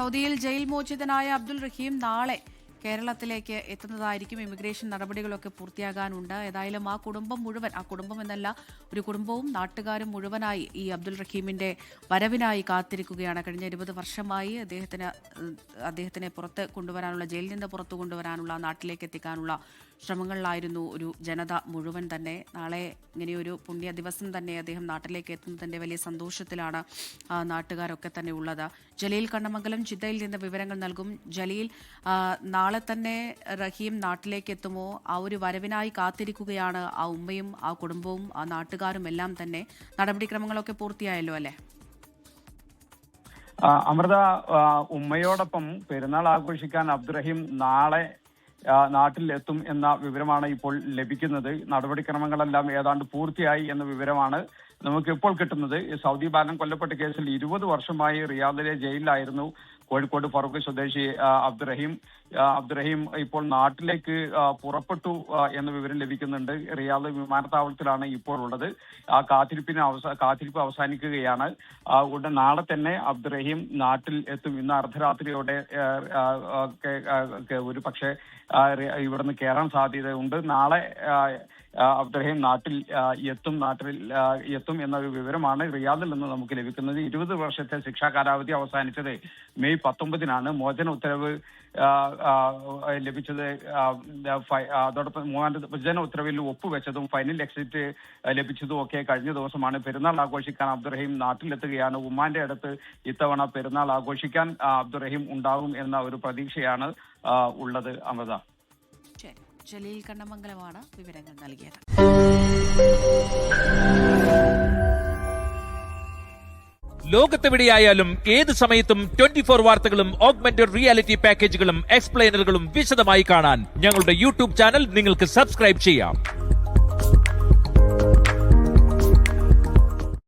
സൗദിയിൽ ജയിൽ മോചിതനായ അബ്ദുൾ റഹീം നാളെ കേരളത്തിലേക്ക് എത്തുന്നതായിരിക്കും. ഇമിഗ്രേഷൻ നടപടികളൊക്കെ പൂർത്തിയാകാനുണ്ട്. ഏതായാലും ആ കുടുംബം എന്നല്ല, ഒരു കുടുംബവും നാട്ടുകാരും മുഴുവനായി ഈ അബ്ദുൾ റഹീമിന്റെ വരവിനായി കാത്തിരിക്കുകയാണ്. കഴിഞ്ഞ 20 വർഷമായി അദ്ദേഹത്തിനെ പുറത്ത് കൊണ്ടുവരാനുള്ള, ജയിലിൽ നിന്ന് പുറത്തു കൊണ്ടുവരാനുള്ള, നാട്ടിലേക്ക് എത്തിക്കാനുള്ള ശ്രമങ്ങളിലായിരുന്നു ഒരു ജനത മുഴുവൻ തന്നെ. നാളെ ഇങ്ങനെയൊരു പുണ്യ ദിവസം തന്നെ അദ്ദേഹം നാട്ടിലേക്ക് എത്തുന്നതിന്റെ വലിയ സന്തോഷത്തിലാണ് നാട്ടുകാരൊക്കെ തന്നെ ഉള്ളത്. ജലീൽ കണ്ണമംഗലം ജിദ്ദയിൽ നിന്ന് വിവരങ്ങൾ നൽകും. ജലീൽ, നാളെ തന്നെ റഹീം നാട്ടിലേക്ക് എത്തുമോ? ആ ഒരു വരവിനായി കാത്തിരിക്കുകയാണ് ആ ഉമ്മയും ആ കുടുംബവും ആ നാട്ടുകാരും എല്ലാം തന്നെ. നടപടിക്രമങ്ങളൊക്കെ പൂർത്തിയായല്ലോ അല്ലേ? അമൃത, ഉമ്മയോടൊപ്പം പെരുന്നാൾ ആഘോഷിക്കാൻ അബ്ദുറഹീം നാളെ നാട്ടിൽ എത്തും എന്ന വിവരമാണ് ഇപ്പോൾ ലഭിക്കുന്നത്. നടപടിക്രമങ്ങളെല്ലാം ഏതാണ്ട് പൂർത്തിയായി എന്ന വിവരമാണ് നമുക്ക് ഇപ്പോൾ കിട്ടുന്നത്. സൗദി ബാലൻ കൊല്ലപ്പെട്ട കേസിൽ 20 വർഷമായി റിയാദിലെ ജയിലിലായിരുന്നു കോഴിക്കോട് ഫറൂഖ് സ്വദേശി അബ്ദുറഹീം ഇപ്പോൾ നാട്ടിലേക്ക് പുറപ്പെട്ടു എന്ന വിവരം ലഭിക്കുന്നുണ്ട്. റിയാദ് വിമാനത്താവളത്തിലാണ് ഇപ്പോൾ ഉള്ളത്. ആ കാത്തിരിപ്പ് അവസാനിക്കുകയാണ്. ഉടൻ നാളെ തന്നെ അബ്ദുറഹീം നാട്ടിൽ എത്തും. ഇന്ന് അർദ്ധരാത്രിയോടെ ഒരു പക്ഷേ ഇവിടുന്ന് കയറാൻ സാധ്യതയുണ്ട്. നാളെ അബ്ദുറഹീം നാട്ടിൽ എത്തും എന്നൊരു വിവരമാണ് റിയാദിൽ നിന്ന് നമുക്ക് ലഭിക്കുന്നത്. 20 വർഷത്തെ ശിക്ഷാ കാലാവധി അവസാനിച്ചത് മെയ് 19-നാണ്. മോചന ഉത്തരവ് ലഭിച്ചത്, അതോടൊപ്പം മോചന ഉത്തരവിൽ ഒപ്പുവെച്ചതും ഫൈനൽ എക്സിറ്റ് ലഭിച്ചതും ഒക്കെ കഴിഞ്ഞ ദിവസമാണ്. പെരുന്നാൾ ആഘോഷിക്കാൻ അബ്ദുറഹീം നാട്ടിലെത്തുകയാണ്. ഉമ്മാന്റെ അടുത്ത് ഇത്തവണ പെരുന്നാൾ ആഘോഷിക്കാൻ അബ്ദുറഹീം ഉണ്ടാകും എന്ന ഒരു പ്രതീക്ഷയാണ് ഉള്ളത്. അമൃത, ജലീൽ കണ്ണമംഗലമാണ് വിവരങ്ങൾ നൽകിയത്. ലോകത്തെവിടെയായാലും ഏത് സമയത്തും 24 വാർത്തകളും ഓഗ്മെന്റഡ് റിയാലിറ്റി പാക്കേജുകളും എക്സ്പ്ലെയിനറുകളും വിശദമായി കാണാൻ ഞങ്ങളുടെ യൂട്യൂബ് ചാനൽ നിങ്ങൾക്ക് സബ്സ്ക്രൈബ് ചെയ്യാം.